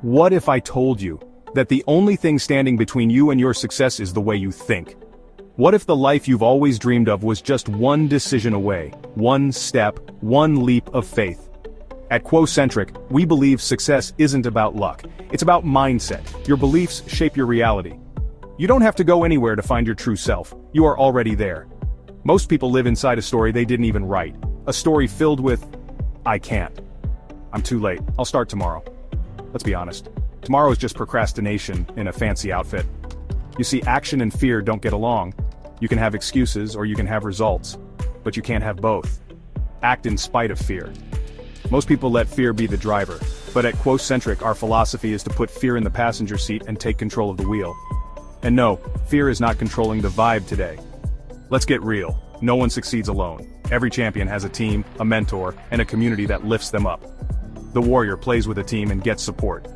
What if I told you that the only thing standing between you and your success is the way you think? What if the life you've always dreamed of was just one decision away, one step, one leap of faith? At QuoCentric, we believe success isn't about luck. It's about mindset. Your beliefs shape your reality. You don't have to go anywhere to find your true self. You are already there. Most people live inside a story they didn't even write. A story filled with, I can't. I'm too late. I'll start tomorrow. Let's be honest. Tomorrow is just procrastination in a fancy outfit. You see, action and fear don't get along. You can have excuses or you can have results, but you can't have both. Act in spite of fear. Most people let fear be the driver, but at QuoCentric our philosophy is to put fear in the passenger seat and take control of the wheel. And no, fear is not controlling the vibe today. Let's get real. No one succeeds alone. Every champion has a team, a mentor, and a community that lifts them up. The warrior plays with a team and gets support.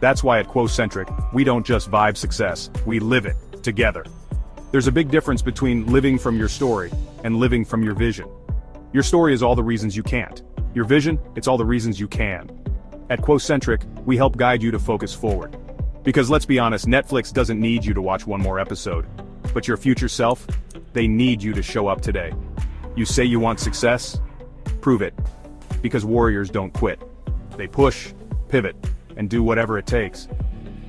That's why at QuoCentric, we don't just vibe success, we live it, together. There's a big difference between living from your story and living from your vision. Your story is all the reasons you can't. Your vision, it's all the reasons you can. At QuoCentric, we help guide you to focus forward. Because let's be honest, Netflix doesn't need you to watch one more episode. But your future self, they need you to show up today. You say you want success? Prove it. Because warriors don't quit. They push, pivot, and do whatever it takes.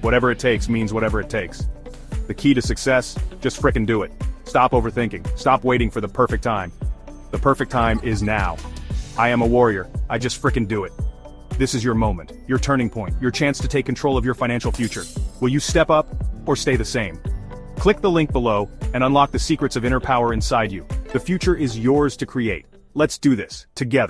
Whatever it takes means whatever it takes. The key to success, just frickin' do it. Stop overthinking. Stop waiting for the perfect time. The perfect time is now. I am a warrior. I just frickin' do it. This is your moment, your turning point, your chance to take control of your financial future. Will you step up or stay the same? Click the link below and unlock the secrets of inner power inside you. The future is yours to create. Let's do this, together.